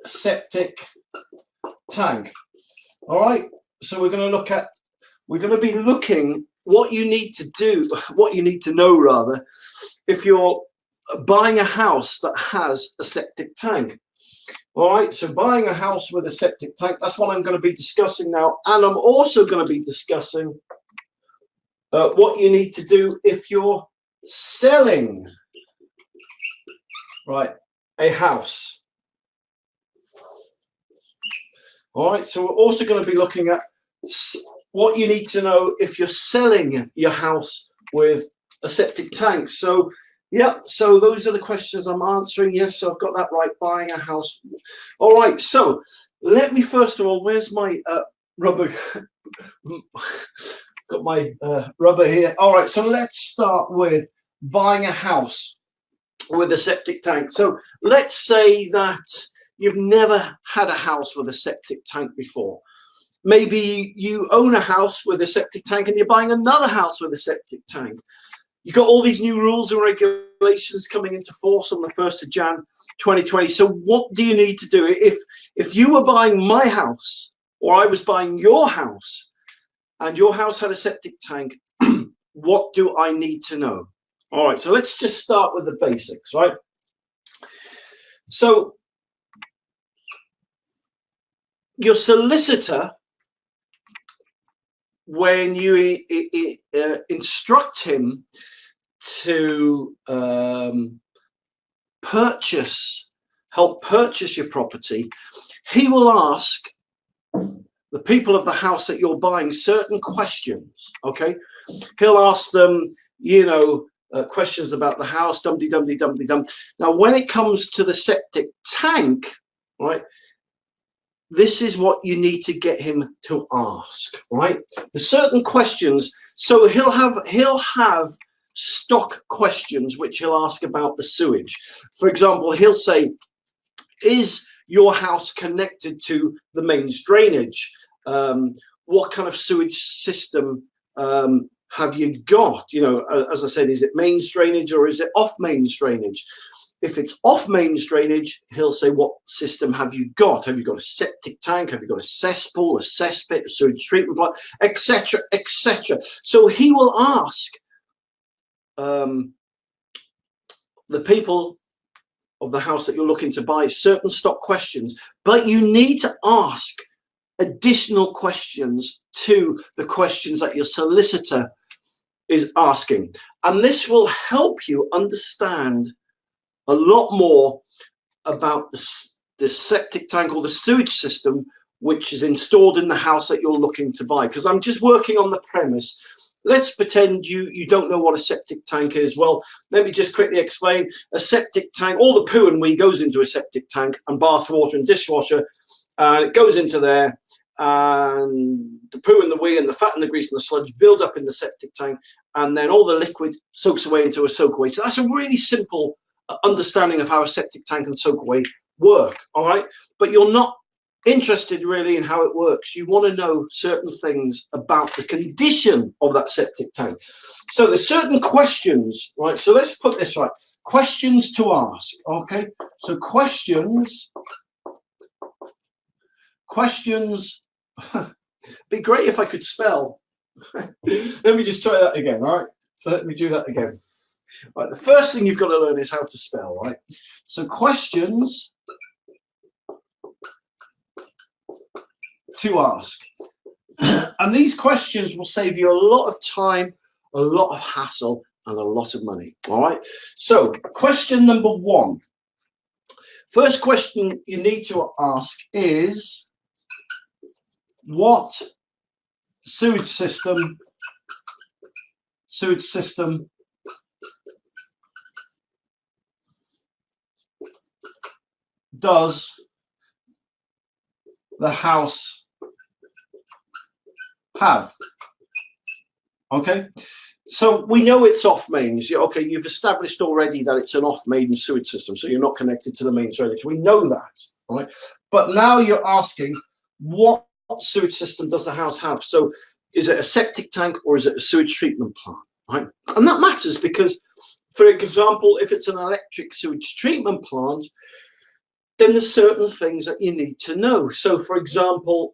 septic tank. All right, so we're going to be looking what you need to do, what you need to know rather, if you're buying a house that has a septic tank. All right, so buying a house with a septic tank, that's what I'm going to be discussing now. And I'm also going to be discussing what you need to do if you're selling, right, a house. All right, so we're also going to be looking at what you need to know if you're selling your house with a septic tank. So yeah, so those are the questions I'm answering. Yes, so I've got that right, buying a house. All right, so let me first of all, where's my rubber? Got my rubber here. All right, so let's start with buying a house with a septic tank. So let's say that you've never had a house with a septic tank before. Maybe you own a house with a septic tank and you're buying another house with a septic tank. You've got all these new rules and regulations coming into force on the 1st of Jan 2020. So what do you need to do? If you were buying my house or I was buying your house and your house had a septic tank, what do I need to know? All right, so let's just start with the basics, right? So your solicitor, when you instruct him to help purchase your property, he will ask the people of the house that you're buying certain questions. Okay, he'll ask them, questions about the house, dum-de-dum-de-dum-de-dum. Now, when it comes to the septic tank, right, this is what you need to get him to ask, right? There's certain questions. So he'll have stock questions which he'll ask about the sewage. For example, he'll say, is your house connected to the mains drainage? What kind of sewage system have you got? As I said, is it mains drainage or is it off mains drainage? If it's off mains drainage, he'll say, what system have you got? Have you got a septic tank? Have you got a cesspool, a cesspit, a sewage treatment plant, etc., etc.? So he will ask the people of the house that you're looking to buy certain stock questions, but you need to ask additional questions to the questions that your solicitor is asking. And this will help you understand a lot more about the septic tank or the sewage system which is installed in the house that you're looking to buy. Because I'm just working on the premise. Let's pretend you don't know what a septic tank is. Well, let me just quickly explain. A septic tank, all the poo and wee goes into a septic tank, and bath water and dishwasher, and it goes into there, and the poo and the wee and the fat and the grease and the sludge build up in the septic tank, and then all the liquid soaks away into a soakaway. So that's a really simple understanding of how a septic tank and soakaway work, all right? But you're not interested really in how it works. You want to know certain things about the condition of that septic tank. So there's certain questions, right? So let's put this right. Questions to ask, okay? So questions, be great if I could spell. Let me just try that again, all right? So let me do that again. Right, the first thing you've got to learn is how to spell, right? So questions to ask. And these questions will save you a lot of time, a lot of hassle, and a lot of money, all right? So question number one. First question you need to ask is, what sewage system does the house have? Okay, so we know it's off mains. Okay, you've established already that it's an off main sewage system, so you're not connected to the mains drainage. We know that, right? But now you're asking, what sewage system does the house have? So is it a septic tank or is it a sewage treatment plant, right? And that matters because, for example, if it's an electric sewage treatment plant, then there's certain things that you need to know. So, for example,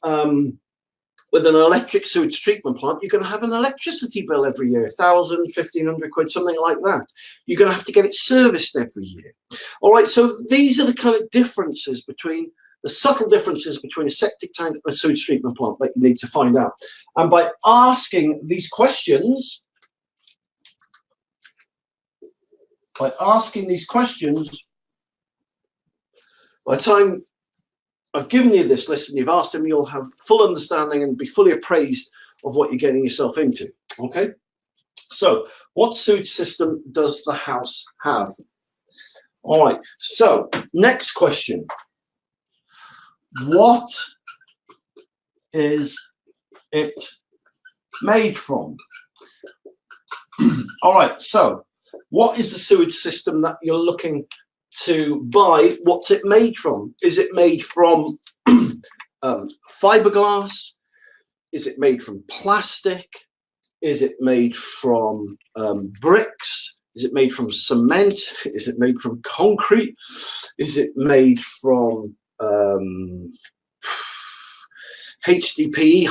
with an electric sewage treatment plant, you're going to have an electricity bill every year, 1,000, 1,500 quid, something like that. You're going to have to get it serviced every year. All right, so these are the kind of differences between, the subtle differences between a septic tank and a sewage treatment plant that you need to find out. And by asking these questions, by the time I've given you this list and you've asked them, you'll have full understanding and be fully appraised of what you're getting yourself into. Okay, so what sewage system does the house have? All right, so next question. What is it made from? All right, so what is the sewage system that you're looking to buy? What's it made from? Is it made from fiberglass? Is it made from plastic? Is it made from bricks? Is it made from cement? Is it made from concrete? Is it made from HDPE,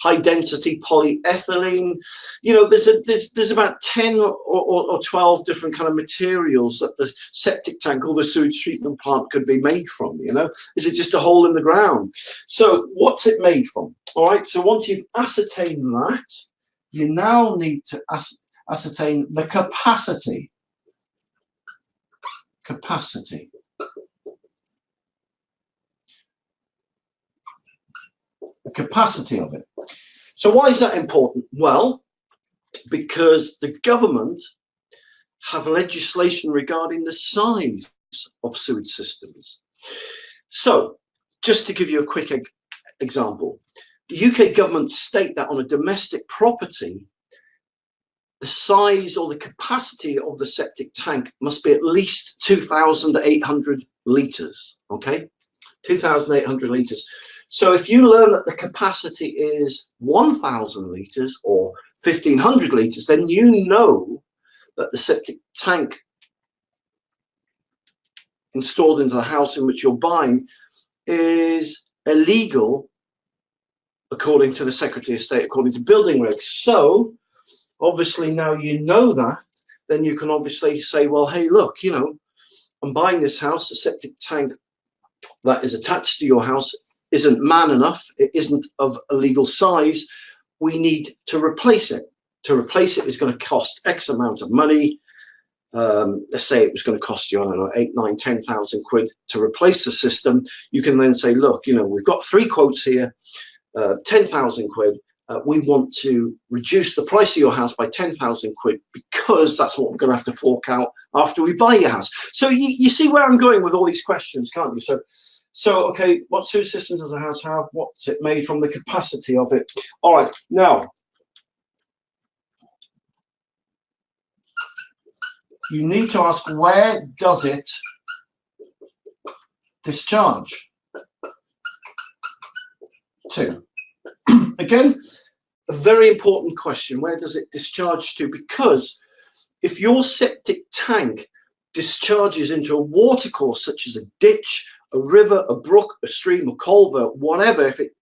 high density polyethylene? You know, there's about 10 or 12 different kind of materials that the septic tank or the sewage treatment plant could be made from. You know, is it just a hole in the ground? So what's it made from? All right, so once you've ascertained that, you now need to ascertain the capacity of it. So why is that important? Well, because the government have legislation regarding the size of sewage systems. So just to give you a quick example, the UK government state that on a domestic property, the size or the capacity of the septic tank must be at least 2,800 litres, okay? 2,800 litres. So if you learn that the capacity is 1,000 litres or 1,500 litres, then you know that the septic tank installed into the house in which you're buying is illegal according to the Secretary of State, according to building regs. So obviously now you know that, then you can obviously say, well, hey, look, you know, I'm buying this house, the septic tank that is attached to your house isn't man enough, it isn't of a legal size, we need to replace it. To replace it is going to cost X amount of money. Let's say it was going to cost you, I don't know, 8, 9, 10,000 quid to replace the system. You can then say, look, you know, we've got 3 quotes here, 10,000 quid. We want to reduce the price of your house by 10,000 quid because that's what we're going to have to fork out after we buy your house. So you see where I'm going with all these questions, can't you? So okay, what sewage system does the house have? What's it made from? The capacity of it. All right, now you need to ask, where does it discharge to? Again, a very important question. Where does it discharge to? Because if your septic tank discharges into a watercourse such as a ditch, a river, a brook, a stream, a culvert, whatever, if it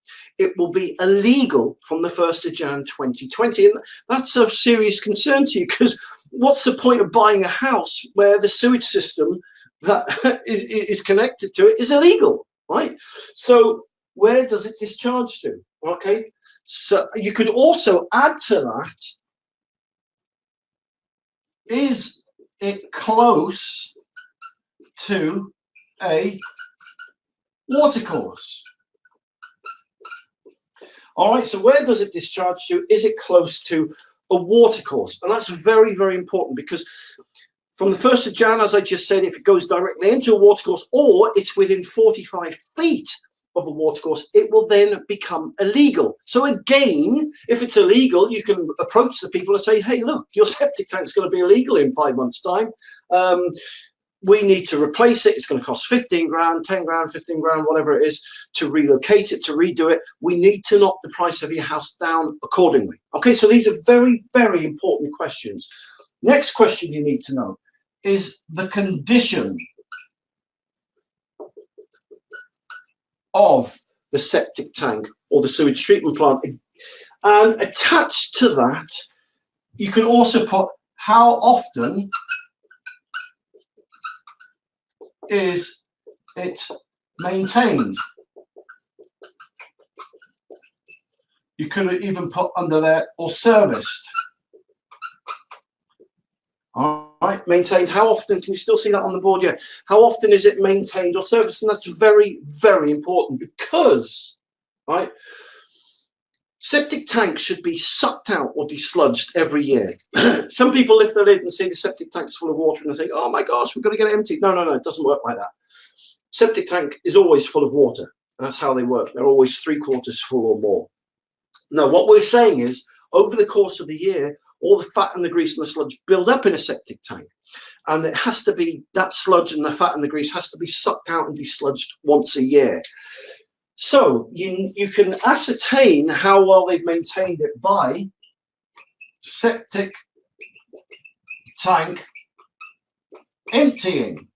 will be illegal from the 1st of Jan 2020. And that's of serious concern to you, because what's the point of buying a house where the sewage system that is connected to it is illegal, right? So where does it discharge to? Okay, so you could also add to that, is it close to a watercourse? All right, so where does it discharge to? Is it close to a watercourse? And that's very, very important, because from the 1st of Jan, as I just said, if it goes directly into a watercourse or it's within 45 feet of a watercourse, it will then become illegal. So again, if it's illegal, you can approach the people and say, hey, look, your septic tank's going to be illegal in 5 months' time. We need to replace it. It's going to cost 15 grand, 10 grand, 15 grand, whatever it is, to relocate it, to redo it. We need to knock the price of your house down accordingly. Okay, so these are very, very important questions. Next question you need to know is the condition of the septic tank or the sewage treatment plant. And attached to that, you can also put how often is it maintained. You could even put under there or serviced. All right, maintained. How often? Can you still see that on the board? Yeah. How often is it maintained or serviced? And that's very, very important because, right, septic tanks should be sucked out or desludged every year. Some people lift their lid and see the septic tank's full of water and they think, oh my gosh, we've got to get it emptied. No, no, no, it doesn't work like that. Septic tank is always full of water. That's how they work. They're always 3/4 full or more. Now, what we're saying is, over the course of the year, all the fat and the grease and the sludge build up in a septic tank. And it has to be, that sludge and the fat and the grease has to be sucked out and desludged once a year. So you can ascertain how well they've maintained it by septic tank emptying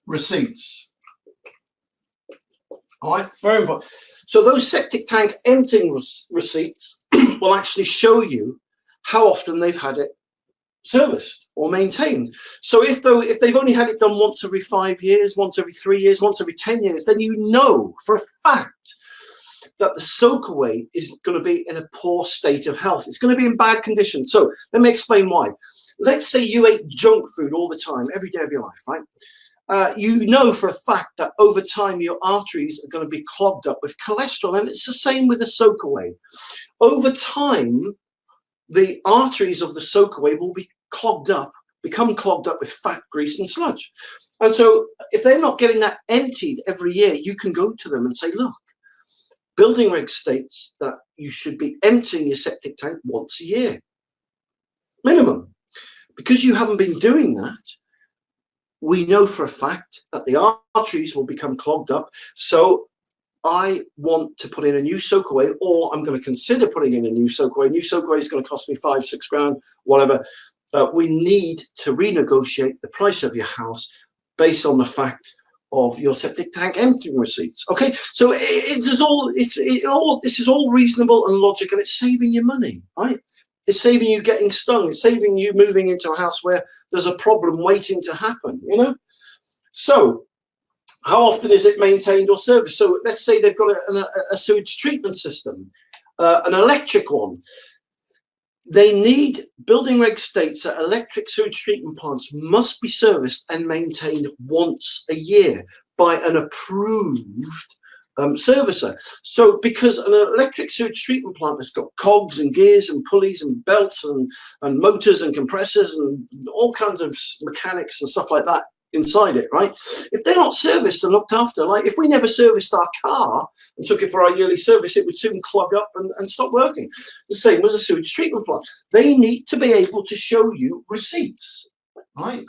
receipts. All right, very important. So those septic tank emptying receipts will actually show you how often they've had it serviced or maintained. So if they've only had it done once every 5 years, once every 3 years, once every 10 years, then you know for a fact that the soakaway is going to be in a poor state of health. It's going to be in bad condition. So let me explain why. Let's say you ate junk food all the time, every day of your life, right? You know for a fact that over time your arteries are going to be clogged up with cholesterol, and it's the same with the soakaway. Over time, the arteries of the soakaway will be become clogged up with fat, grease, and sludge. And so if they're not getting that emptied every year, you can go to them and say, look, building reg states that you should be emptying your septic tank once a year, minimum. Because you haven't been doing that, we know for a fact that the arteries will become clogged up. So I want to put in a new soakaway, or I'm going to consider putting in a new soakaway. New soakaway is going to cost me 5, 6 grand, whatever. We need to renegotiate the price of your house based on the fact of your septic tank emptying receipts. Okay, so this is all reasonable and logic, and it's saving you money, right? It's saving you getting stung. It's saving you moving into a house where there's a problem waiting to happen, you know? So how often is it maintained or serviced? So let's say they've got a sewage treatment system, an electric one. They need, building reg states that electric sewage treatment plants must be serviced and maintained once a year by an approved servicer. So because an electric sewage treatment plant has got cogs and gears and pulleys and belts and motors and compressors and all kinds of mechanics and stuff like that inside it, right? If they're not serviced and looked after, like if we never serviced our car and took it for our yearly service, it would soon clog up and stop working. The same as a sewage treatment plant. They need to be able to show you receipts, right?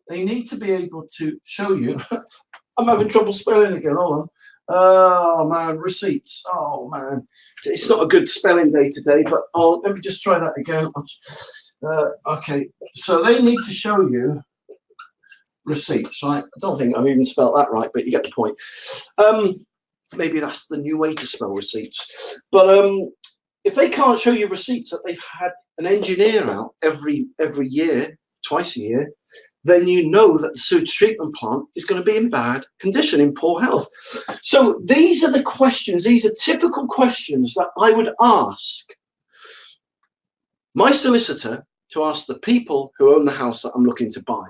They need to be able to show you. I'm having trouble spelling again, hold on. Oh man, receipts. Oh man, it's not a good spelling day today, but let me just try that again. Okay, so they need to show you receipts, right? I don't think I've even spelled that right, but you get the point. Maybe that's the new way to spell receipts. But if they can't show you receipts that they've had an engineer out every year, twice a year, then you know that the sewage treatment plant is going to be in bad condition, in poor health. So these are the questions, these are typical questions that I would ask my solicitor to ask the people who own the house that I'm looking to buy.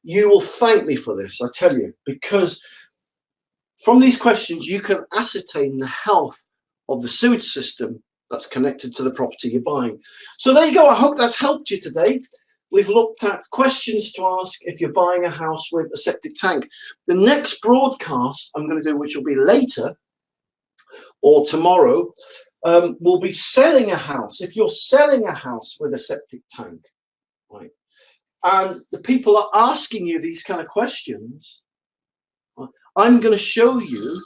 You will thank me for this, I tell you, because from these questions, you can ascertain the health of the sewage system that's connected to the property you're buying. So there you go. I hope that's helped you today. We've looked at questions to ask if you're buying a house with a septic tank. The next broadcast I'm going to do, which will be later or tomorrow, will be selling a house. If you're selling a house with a septic tank, right, and the people are asking you these kind of questions, I'm going to show you,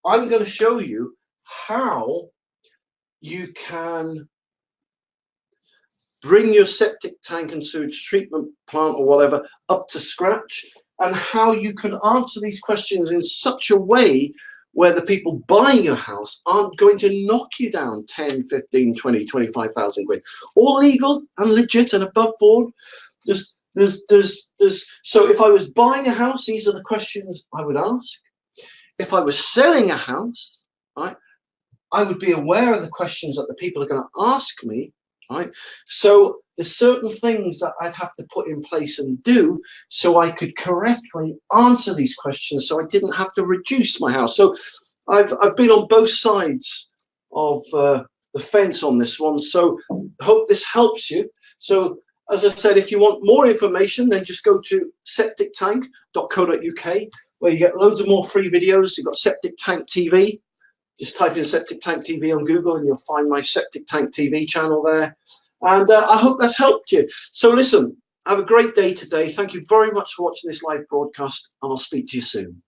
I'm going to show you how you can bring your septic tank and sewage treatment plant or whatever up to scratch, and how you can answer these questions in such a way where the people buying your house aren't going to knock you down 10, 15, 20, 25,000 quid. All legal and legit and above board. So if I was buying a house, these are the questions I would ask. If I was selling a house, right, I would be aware of the questions that the people are going to ask me, right? So there's certain things that I'd have to put in place and do so I could correctly answer these questions, so I didn't have to reduce my house. So I've been on both sides of the fence on this one. So I hope this helps you. So as I said, if you want more information, then just go to septictank.co.uk, where you get loads of more free videos. You've got Septic Tank TV. Just type in Septic Tank TV on Google and you'll find my Septic Tank TV channel there. And I hope that's helped you. So listen, have a great day today. Thank you very much for watching this live broadcast, and I'll speak to you soon.